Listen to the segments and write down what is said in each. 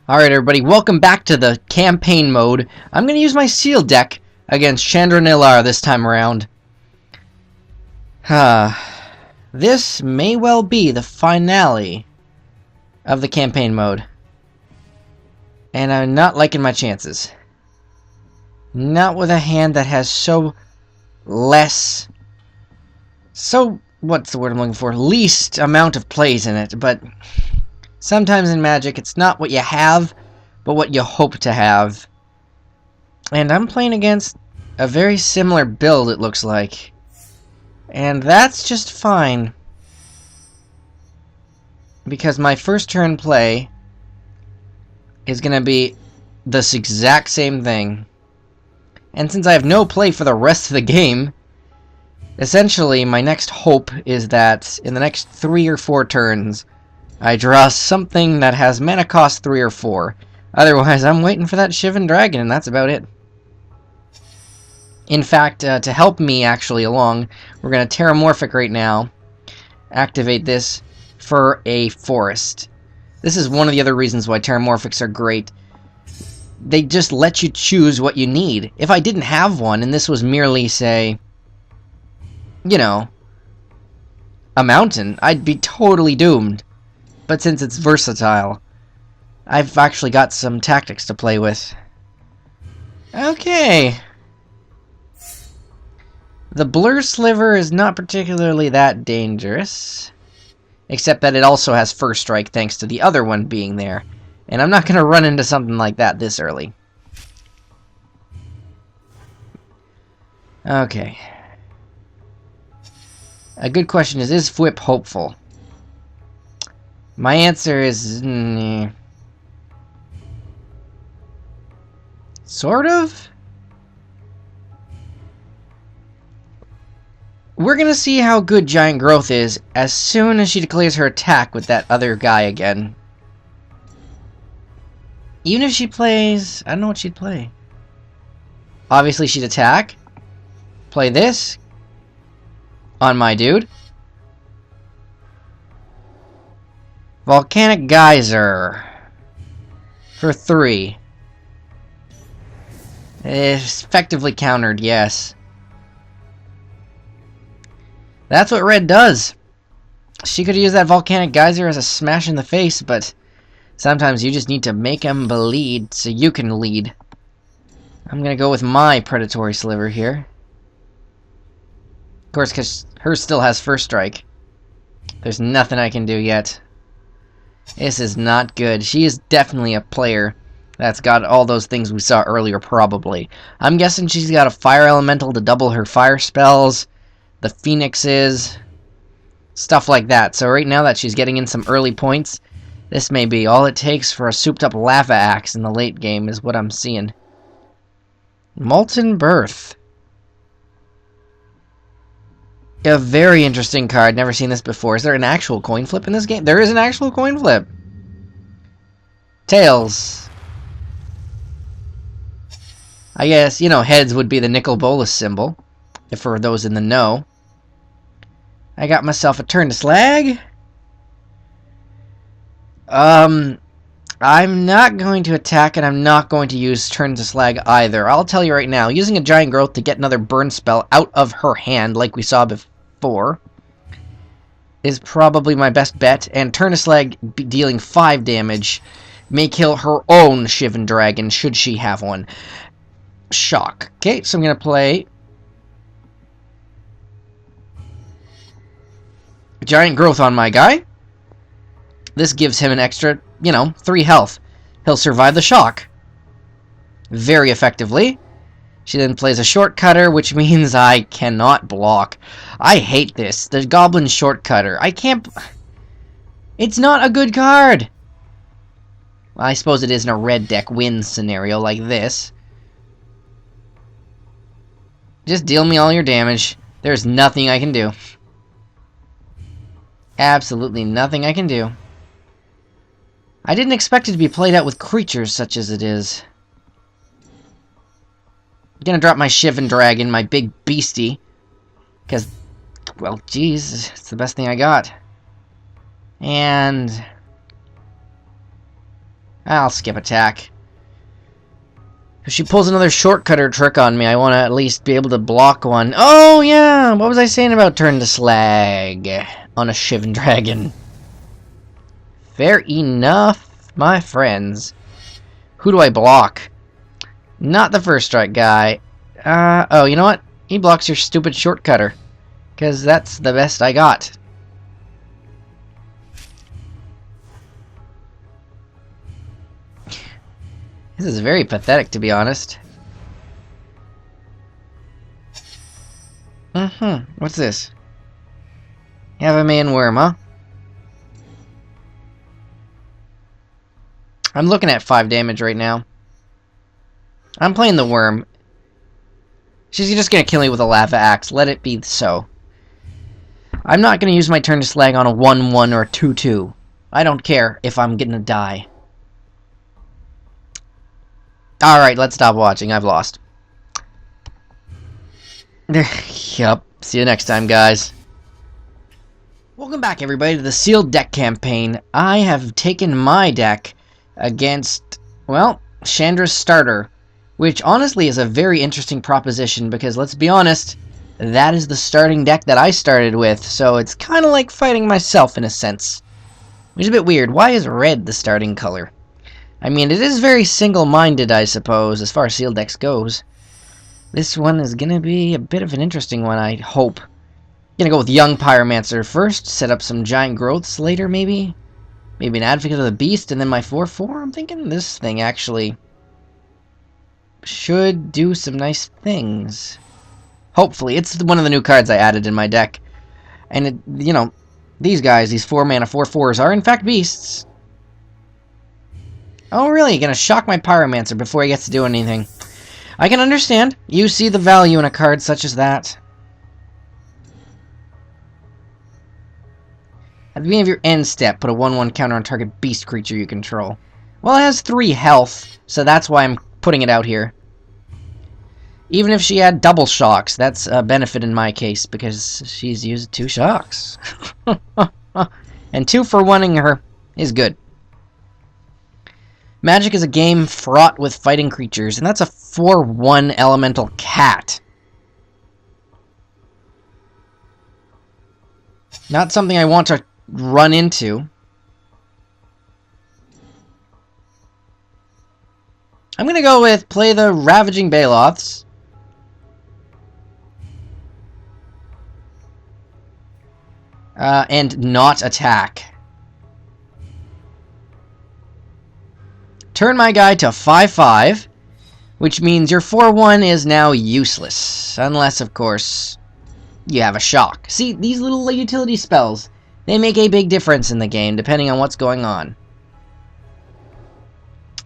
Alright everybody, welcome back to the campaign mode. I'm going to use my seal deck against Chandra this time around. This may well be the finale of the campaign mode. And I'm not liking my chances. Not with a hand that has what's the word I'm looking for? Least amount of plays in it, but sometimes in Magic, it's not what you have, but what you hope to have. And I'm playing against a very similar build, it looks like. And that's just fine. Because my first turn play is going to be this exact same thing. And since I have no play for the rest of the game, essentially my next hope is that in the next 3 or 4 turns, I draw something that has mana cost 3 or 4. Otherwise, I'm waiting for that Shivan Dragon, and that's about it. In fact, to help me actually along, we're going to Terramorphic right now. Activate this for a forest. This is one of the other reasons why Terramorphics are great. They just let you choose what you need. If I didn't have one, and this was merely, say, you know, a mountain, I'd be totally doomed. But since it's versatile, I've actually got some tactics to play with. Okay. The Blur Sliver is not particularly that dangerous. Except that it also has First Strike thanks to the other one being there. And I'm not going to run into something like that this early. Okay. A good question is Fwip hopeful? My answer is... sort of? We're gonna see how good Giant Growth is as soon as she declares her attack with that other guy again. Even if she plays... I don't know what she'd play. Obviously she'd attack. Play this. On my dude. Volcanic Geyser. For 3. It's effectively countered, yes. That's what red does. She could use that Volcanic Geyser as a smash in the face, but sometimes you just need to make them bleed so you can lead. I'm gonna go with my Predatory Sliver here. Of course, because hers still has First Strike. There's nothing I can do yet. This is not good. She is definitely a player that's got all those things we saw earlier, probably. I'm guessing she's got a Fire Elemental to double her fire spells, the Phoenixes, stuff like that. So right now that she's getting in some early points, this may be all it takes for a souped-up Lava Axe in the late game, is what I'm seeing. Molten Birth. A very interesting card. Never seen this before. Is there an actual coin flip in this game? There is an actual coin flip. Tails. I guess, you know, heads would be the Nicol Bolas symbol, if for those in the know. I got myself a Turn to Slag. I'm not going to attack, and I'm not going to use Turn to Slag either. I'll tell you right now, using a Giant Growth to get another burn spell out of her hand, like we saw before, is probably my best bet, and Turn to Slag dealing 5 damage may kill her own Shivan Dragon, should she have one. Shock. Okay, so I'm going to play Giant Growth on my guy. This gives him an extra, 3 health. He'll survive the shock very effectively. She then plays a Shortcutter, which means I cannot block. I hate this. The Goblin Shortcutter. I can't... It's not a good card! Well, I suppose it is in a red deck win scenario like this. Just deal me all your damage. There's nothing I can do. Absolutely nothing I can do. I didn't expect it to be played out with creatures such as it is. I'm gonna drop my Shivan Dragon, my big beastie. Because, well, geez, it's the best thing I got. And I'll skip attack. If she pulls another shortcutter trick on me, I want to at least be able to block one. Oh, yeah! What was I saying about turn to slag on a Shivan Dragon? Fair enough, my friends. Who do I block? Not the first strike guy. Oh, you know what? He blocks your stupid shortcutter. Because that's the best I got. This is very pathetic, to be honest. What's this? You have a man worm, huh? I'm looking at 5 damage right now. I'm playing the worm. She's just gonna kill me with a lava axe. Let it be so. I'm not gonna use my turn to slag on a 1-1 or a 2-2. I don't care if I'm gonna die. Alright, let's stop watching. I've lost. Yup. See you next time, guys. Welcome back, everybody, to the sealed deck campaign. I have taken my deck against, well, Chandra's starter, which honestly is a very interesting proposition because, let's be honest, that is the starting deck that I started with, so it's kind of like fighting myself in a sense. Which is a bit weird. Why is red the starting color? I mean, it is very single-minded, I suppose, as far as sealed decks goes. This one is going to be a bit of an interesting one, I hope. Gonna go with Young Pyromancer first, set up some Giant Growths later, maybe? Maybe an Advocate of the Beast, and then my 4-4? I'm thinking this thing actually should do some nice things. Hopefully. It's one of the new cards I added in my deck. And, it, you know, these guys, these 4-mana 4-4s, are in fact beasts. Oh, really? You're gonna shock my Pyromancer before he gets to do anything. I can understand. You see the value in a card such as that. At the beginning of your end step, put a 1-1 counter on target beast creature you control. Well, it has 3 health, so that's why I'm putting it out here. Even if she had double shocks, that's a benefit in my case, because she's used 2 shocks. And 2 for 1-ing her is good. Magic is a game fraught with fighting creatures, and that's a 4-1 elemental cat. Not something I want to run into. I'm going to go with play the Ravaging Baloths. And not attack. Turn my guy to 5-5, which means your 4-1 is now useless. Unless, of course, you have a shock. See, these little utility spells, they make a big difference in the game, depending on what's going on.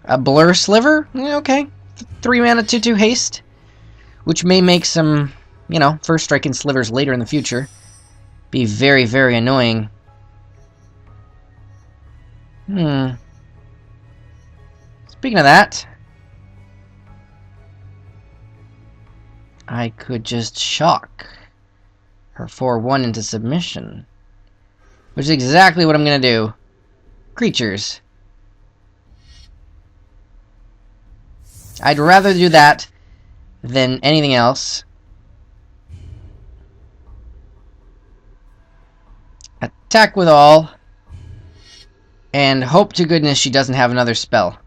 A Blur Sliver? Okay. 3-mana 2-2 haste, which may make some, you know, first striking slivers later in the future. Be very, very annoying. Speaking of that, I could just shock her 4-1 into submission. Which is exactly what I'm going to do. Creatures. I'd rather do that than anything else. Attack with all. And hope to goodness she doesn't have another spell.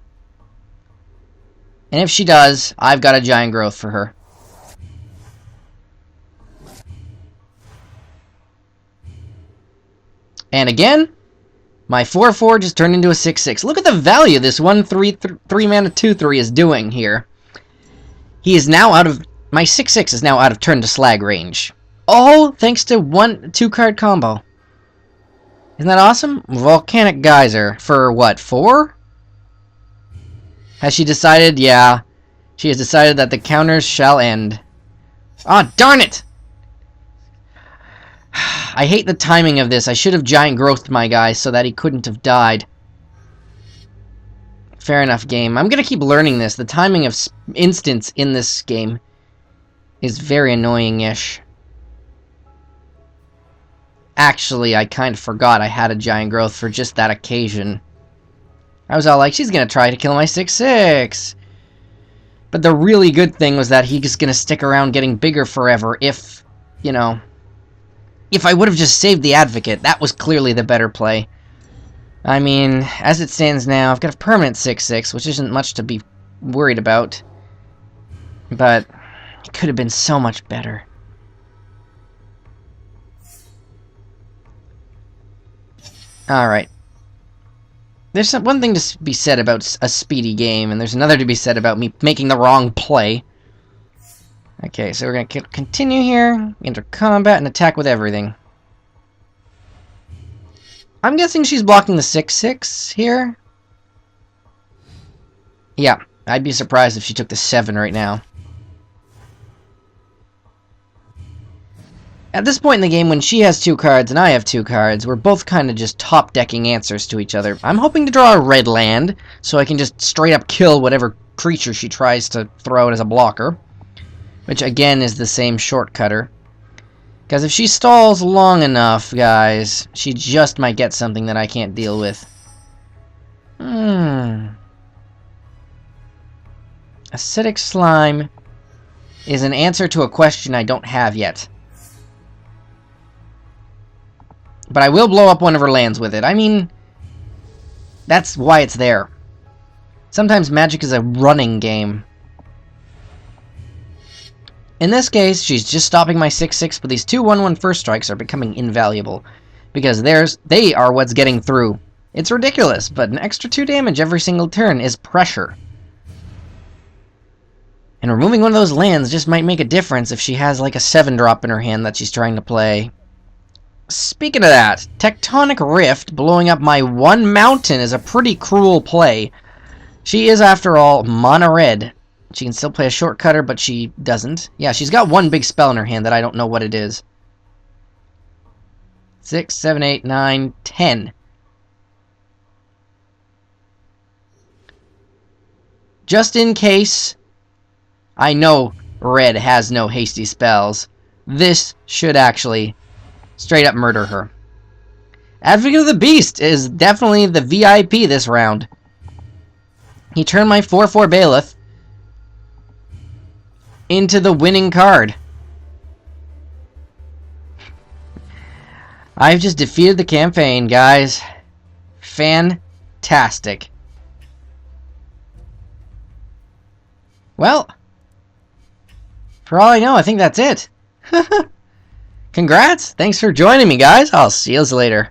And if she does, I've got a Giant Growth for her. And again, my 4-4 just turned into a 6-6. Look at the value this 3-mana 2-3 is doing here. He is now out of... My 6-6 is now out of turn to slag range. All thanks to 2-card combo. Isn't that awesome? Volcanic Geyser for what, 4? Has she decided? Yeah. She has decided that the counters shall end. Ah, darn it! I hate the timing of this. I should have Giant Growthed my guy so that he couldn't have died. Fair enough, game. I'm gonna keep learning this. The timing of instants in this game is very annoying-ish. Actually, I kind of forgot I had a Giant Growth for just that occasion. I was all like, she's gonna try to kill my 6/6. But the really good thing was that he's gonna stick around getting bigger forever if, you know... If I would have just saved the Advocate, that was clearly the better play. I mean, as it stands now, I've got a permanent 6/6, which isn't much to be worried about. But it could have been so much better. Alright. There's one thing to be said about a speedy game, and there's another to be said about me making the wrong play. Okay, so we're going to continue here, enter combat, and attack with everything. I'm guessing she's blocking the 6/6 here. Yeah, I'd be surprised if she took the 7 right now. At this point in the game, when she has 2 cards and I have 2 cards, we're both kind of just top-decking answers to each other. I'm hoping to draw a red land, so I can just straight-up kill whatever creature she tries to throw out as a blocker. Which, again, is the same shortcutter. Because if she stalls long enough, guys, she just might get something that I can't deal with. Acidic Slime is an answer to a question I don't have yet. But I will blow up one of her lands with it. I mean, that's why it's there. Sometimes Magic is a running game. In this case, she's just stopping my 6/6, but these 2 1/1 first strikes are becoming invaluable. Because they are what's getting through. It's ridiculous, but an extra 2 damage every single turn is pressure. And removing one of those lands just might make a difference if she has like a 7-drop in her hand that she's trying to play. Speaking of that, Tectonic Rift blowing up my 1 mountain is a pretty cruel play. She is, after all, mono red. She can still play a shortcutter, but she doesn't. Yeah, she's got 1 big spell in her hand that I don't know what it is. 6, 7, 8, 9, 10. Just in case, I know red has no hasty spells. This should actually straight up murder her. Advocate of the Beast is definitely the VIP this round. He turned my 4/4 Bailiff into the winning card. I've just defeated the campaign, guys. Fantastic. Well, for all I know, I think that's it. Congrats! Thanks for joining me, guys. I'll see you later.